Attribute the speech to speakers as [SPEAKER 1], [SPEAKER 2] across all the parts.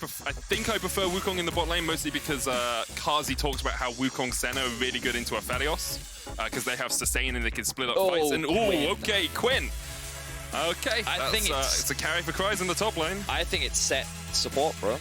[SPEAKER 1] I think I prefer Wukong in the bot lane, mostly because Kazi talks about how Wukong Senna are really good into Aphelios, because they have sustain and they can split up fights. And okay, Quinn. Okay,
[SPEAKER 2] I think
[SPEAKER 1] it's a carry for Kryze in the top lane.
[SPEAKER 2] I think it's set support, bro.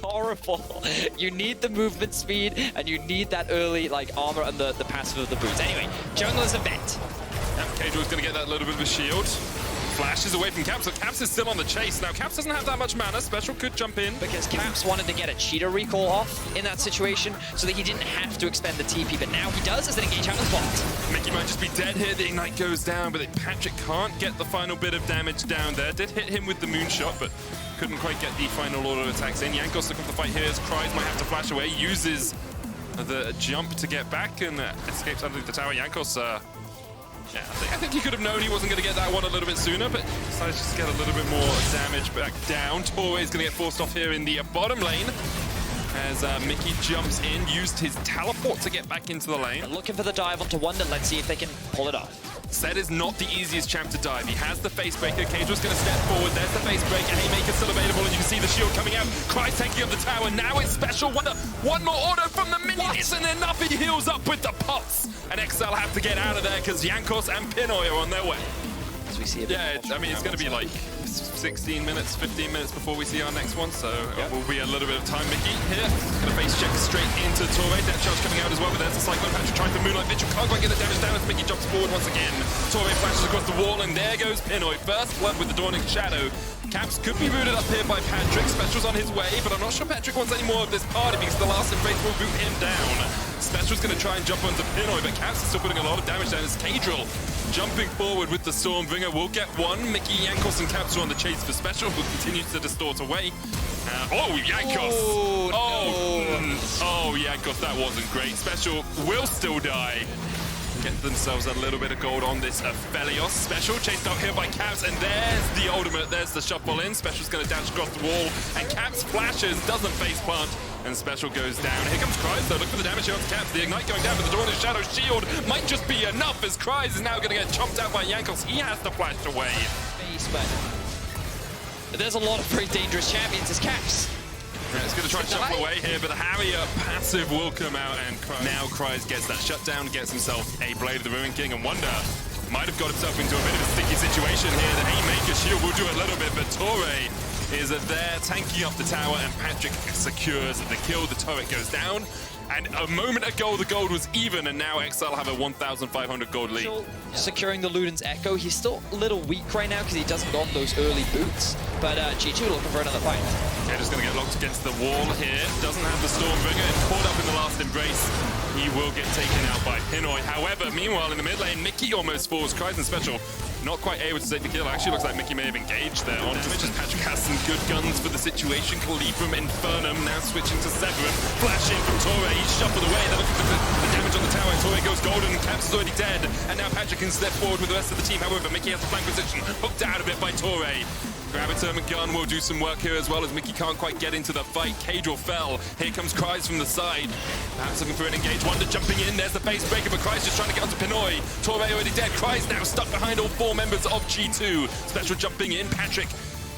[SPEAKER 2] Horrible. You need the movement speed and you need that early armor and the passive of the boots. Anyway, jungler's a vet.
[SPEAKER 1] Kajor's going to get that little bit of a shield. Flashes away from Caps, but Caps is still on the chase. Now, Caps doesn't have that much mana. Special could jump in.
[SPEAKER 2] Because Caps wanted to get a cheetah recall off in that situation so that he didn't have to expend the TP, but now he does as an engage out of the spot.
[SPEAKER 1] Mickey might just be dead here. The Ignite goes down, but Patrik can't get the final bit of damage down there. Did hit him with the Moonshot, but couldn't quite get the final order of attacks in. Jankos looking for the fight here as Kryze might have to flash away. Uses the jump to get back and escapes underneath the tower. Jankos, yeah, I think he could have known he wasn't going to get that one a little bit sooner, but decided just to get a little bit more damage back down. Torre is going to get forced off here in the bottom lane as Mickey jumps in, used his teleport to get back into the lane.
[SPEAKER 2] They're looking for the dive onto Wonder. Let's see if they can pull it off.
[SPEAKER 1] Zed is not the easiest champ to dive. He has the face breaker. Cage's going to step forward. There's the face breaker. Haymaker still available, and you can see the shield coming out. Kryze taking up the tower. Now it's Special Wonder. One more order from the minion isn't enough. He heals up with the pots. And XL have to get out of there because Jankos and Pinoy are on their way.
[SPEAKER 2] As we see it.
[SPEAKER 1] Yeah, I mean, it's going to be like 16 minutes, 15 minutes before we see our next one, so it will be a little bit of time. Mickey here, going to face check straight into Torre. Death charge coming out as well, but there's the Cyclone Patrik trying to Moonlight Vigil. Can't quite get the damage down as Mickey jumps forward once again. Torre flashes across the wall, and there goes Pinoy. First blood with the Dawning Shadow. Caps could be rooted up here by Patrik. Special's on his way, but I'm not sure Patrik wants any more of this party because the last embrace will boot him down. Special's going to try and jump onto Pinoy, but Caps is still putting a lot of damage down as Cadril jumping forward with the Stormbringer will get one. Mickey, Jankos, and Caps are on the chase for Special, who continues to distort away. Jankos! Oh, Jankos, that wasn't great. Special will still die. Get themselves a little bit of gold on this Aphelios. Special chased out here by Caps, and there's the ultimate. There's the shuffle in. Special's going to dash across the wall, and Caps flashes, doesn't face plant, and Special goes down. Here comes Kryze, though. Look for the damage here on Caps. The Ignite going down, but the Dawn of Shadow shield might just be enough as Kryze is now going to get chomped out by Jankos. He has to flash away.
[SPEAKER 2] But there's a lot of very dangerous champions as Caps.
[SPEAKER 1] Yeah, it's going to try and shuffle away here, but the Harrier passive will come out, and now Kryze gets that shutdown, gets himself a Blade of the Ruin King, and Wonder might have got himself into a bit of a sticky situation here. The Haymaker shield will do a little bit, but Torre is there tanking up the tower, and Patrik secures the kill. The turret goes down, and a moment ago the gold was even, and now XL have a 1,500 gold lead.
[SPEAKER 2] Securing the Luden's Echo. He's still a little weak right now because he doesn't got those early boots, but G2 looking for another fight.
[SPEAKER 1] Yeah, just going to get locked against the wall here. Doesn't have the Stormbringer. It's caught up in the last embrace. He will get taken out by Pinoy. However, meanwhile, in the mid lane, Mickey almost falls. Kryze and Special not quite able to take the kill. Actually looks like Mickey may have engaged there on damage as Patrik has some good guns for the situation. Khalid from Infernum now switching to Severin. Flashing from Torre. He's shuffled away. They're looking for the damage on the tower. Torre goes golden. Caps is already dead. And now Patrik can step forward with the rest of the team. However, Mickey has the flank position. Hooked out of it by Torre. Graviton gun will do some work here as well as Mickey can't quite get into the fight. Cadril fell. Here comes Kryze from the side. Perhaps looking for an engage. Wonder jumping in. There's the face breaker, but Kryze just trying to get onto Pinoy. Torre already dead. Kryze now stuck behind all four members of G2. Special jumping in. Patrik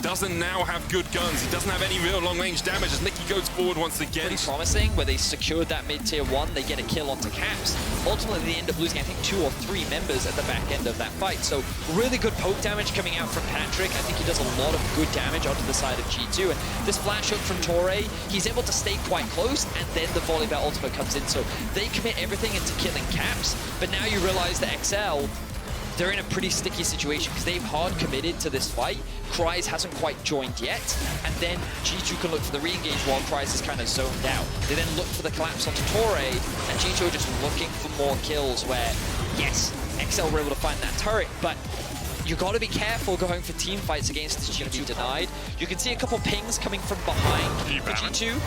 [SPEAKER 1] doesn't now have good guns. He doesn't have any real long-range damage as Mickey goes forward once again.
[SPEAKER 2] Pretty promising where they secured that mid-tier 1. They get a kill onto Caps. Ultimately, they end up losing, I think, 2 or 3 members at the back end of that fight. So really good poke damage coming out from Patrik. I think he does a lot of good damage onto the side of G2. And this flash hook from Torre, he's able to stay quite close, and then the volley bat ultimate comes in. So they commit everything into killing Caps. But now you realize that XL, they're in a pretty sticky situation because they've hard committed to this fight. Kryze hasn't quite joined yet, and then G2 can look for the re-engage while Kryze is kind of zoned out. They then look for the collapse onto Torre, and G2 are just looking for more kills where, yes, XL were able to find that turret, but you got to be careful going for team fights against this G2 denied. You can see a couple pings coming from behind for G2.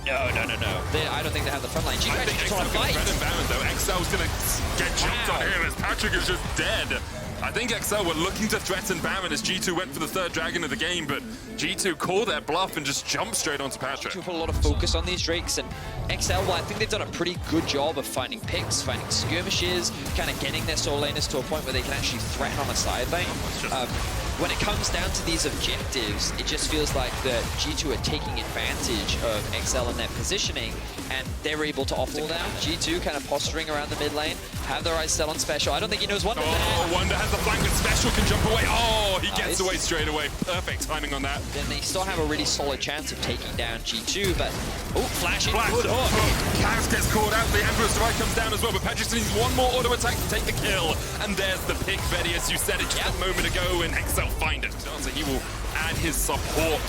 [SPEAKER 2] No. I don't think they have the front line. G2 actually just want to fight.
[SPEAKER 1] XL's going to get jumped on him as Patrik is just dead. I think XL were looking to threaten Baron as G2 went for the third dragon of the game, but G2 called their bluff and just jumped straight onto Patrik.
[SPEAKER 2] G2 put a lot of focus on these Drakes, and XL, well, I think they've done a pretty good job of finding picks, finding skirmishes, kind of getting their solo laners to a point where they can actually threaten on a side lane. When it comes down to these objectives, it just feels like that G2 are taking advantage of XL and their positioning, and they're able to often down. G2 kind of posturing around the mid lane, have their eyes set on Special. I don't think he knows Wonder.
[SPEAKER 1] Oh, Wonder has the flank, but Special can jump away. Oh, he gets away straight away. Perfect timing on that.
[SPEAKER 2] Then they still have a really solid chance of taking down G2, but flashing good hook.
[SPEAKER 1] Caps gets caught out. The Emperor's Strike comes down as well, but Patrik needs one more auto attack to take the kill. And there's the pick, Betty, as you said it just a moment ago, and XL find it. So he will add his support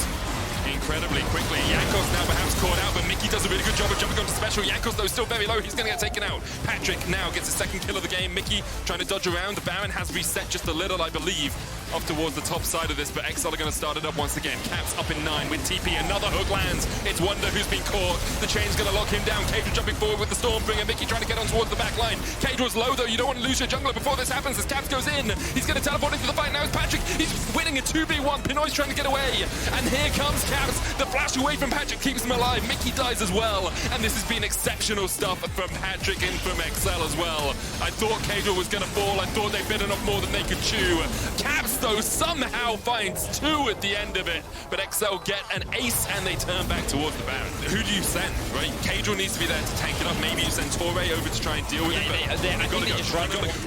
[SPEAKER 1] incredibly quickly. Jankos now perhaps caught out, but Mickey does a really good job of jumping onto Special. Jankos, though, still very low. He's going to get taken out. Patrik now gets his second kill of the game. Mickey trying to dodge around. The Baron has reset just a little, I believe, up towards the top side of this, but XL are going to start it up once again. Caps up in 9 with TP. Another hook lands. It's Wonder who's been caught. The chain's going to lock him down. Cadra jumping forward with the Stormbringer. Mickey trying to get on towards the back line. Cadra's low, though. You don't want to lose your jungler before this happens. As Caps goes in, he's going to teleport into the fight. Now it's Patrik. He's winning a 2v1. Pinoy's trying to get away. And here comes Caps. The flash away from Patrik keeps him alive. Mickey dies as well. And this has been exceptional stuff from Patrik and from XL as well. I thought Cadra was going to fall. I thought they bit enough more than they could chew. Caps, though, somehow finds 2 at the end of it. But XL get an ace and they turn back towards the Baron. Who do you send, right? Cadra needs to be there to tank it up. Maybe you send Torre over to try and deal with it.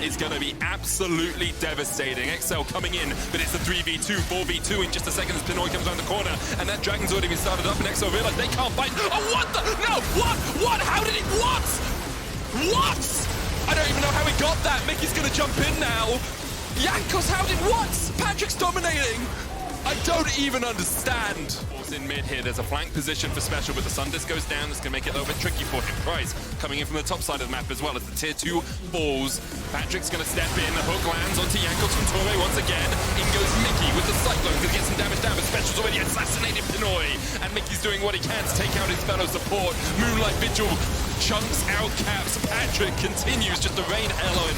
[SPEAKER 1] It's going to be absolutely devastating. XL coming in, but it's a 3v2, 4v2 in just a second as Pinoy comes around the corner. And that Dragon's already been started up and XL realize they can't fight. Oh, what the? No, what? What? How did it? What? What? I don't even know how he got that. Mickey's going to jump in now. Jankos, how did what? Patrik's dominating. I don't even understand. In mid here, there's a flank position for Special, but the Sun Disc goes down. It's going to make it a little bit tricky for him. Price coming in from the top side of the map as well as the tier 2 falls. Patrik's going to step in. The hook lands onto Jankos from Torre once again. In goes Mickey with the Cyclone. Going to get some damage down, but Special's already assassinated Pinoy. And Mickey's doing what he can to take out his fellow support. Moonlight Vigil chunks out Caps. Patrik continues just to rain hell on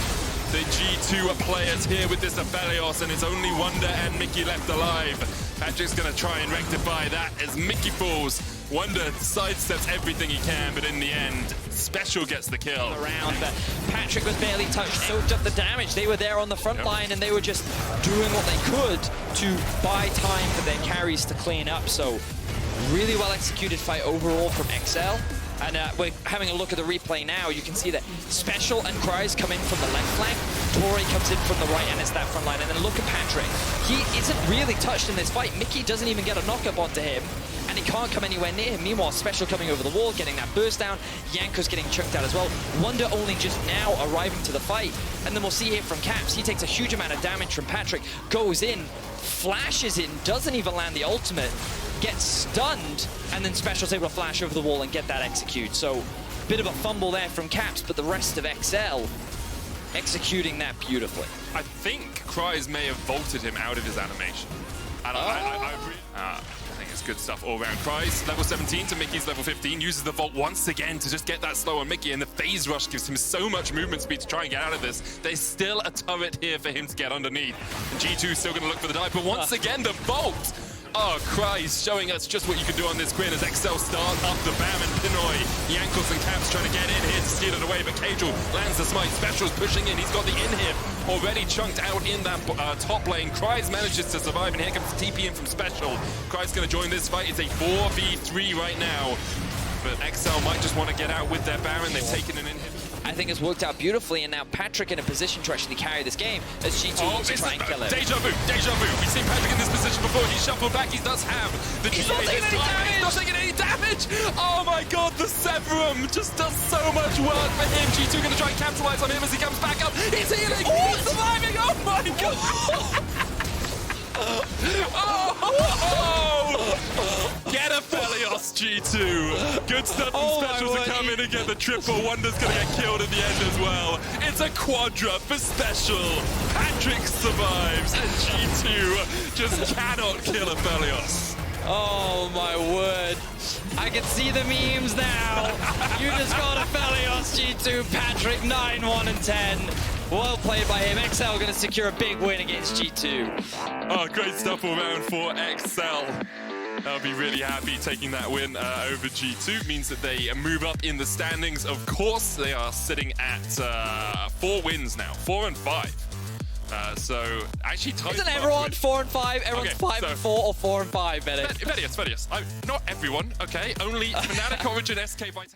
[SPEAKER 1] the G2 players here with this Aphelios, and it's only Wonder and Mickey left alive. Patrik's going to try and rectify that as Mickey falls. Wonder sidesteps everything he can, but in the end, Special gets the kill.
[SPEAKER 2] Around, but Patrik was barely touched, soaked up the damage. They were there on the front line, and they were just doing what they could to buy time for their carries to clean up. So, really well executed fight overall from XL. And we're having a look at the replay now. You can see that Special and Cries come in from the left flank. Torre comes in from the right, and it's that front line. And then look at Patrik. He isn't really touched in this fight. Mickey doesn't even get a knock-up onto him, and he can't come anywhere near him. Meanwhile, Special coming over the wall, getting that burst down. Jankos getting chunked out as well. Wonder only just now arriving to the fight. And then we'll see here from Caps. He takes a huge amount of damage from Patrik, goes in, flashes in, doesn't even land the ultimate, gets stunned, and then Special's able to flash over the wall and get that execute. So, bit of a fumble there from Caps, but the rest of XL executing that beautifully.
[SPEAKER 1] I think Cries may have vaulted him out of his animation. I think it's good stuff all around. Cries, level 17 to Mickey's level 15, uses the vault once again to just get that slow on Mickey, and the phase rush gives him so much movement speed to try and get out of this. There's still a turret here for him to get underneath. And G2's still going to look for the dive, but once again, the vault! Oh, Cries showing us just what you can do on this grid as XL start up the Baron. Pinoy, Jankos and Caps trying to get in here to steal it away, but Cadra lands the smite. Special's pushing in. He's got the in-hit already chunked out in that top lane. Cries manages to survive, and here comes the TP in from Special. Cries going to join this fight. It's a 4v3 right now, but XL might just want to get out with their Baron. They've taken an in-hit.
[SPEAKER 2] I think it's worked out beautifully, and now Patrik in a position to actually carry this game as G2 wants to try and kill him.
[SPEAKER 1] Deja vu, deja vu. We've seen Patrik in this position before. He's shuffled back. He does have the GA this time. He's not taking any damage. Oh my god, the Severum just does so much work for him. G2 going to try and capitalize on him as he comes back up. He's healing. He's surviving. Oh my god. Get a Aphelios, G2. Good stuff from Special to come in and get the triple. Wonder's gonna get killed in the end as well. It's a quadra for Special. Patrik survives, and G2 just cannot kill Aphelios.
[SPEAKER 2] Oh my word. I can see the memes now. You just got Aphelios, G2, Patrik 9-1 and 10. Well played by him. XL going to secure a big win against G2.
[SPEAKER 1] Oh, great stuff all around for XL. I'll be really happy taking that win over G2. Means that they move up in the standings. Of course, they are sitting at 4 wins now, 4 and 5. So actually,
[SPEAKER 2] isn't everyone 4 and 5? Everyone's
[SPEAKER 1] okay,
[SPEAKER 2] 5 and 4 or 4 and 5, Medic.
[SPEAKER 1] Vedius. Not everyone, okay? Only Fnatic, Origin, SK, Vitality.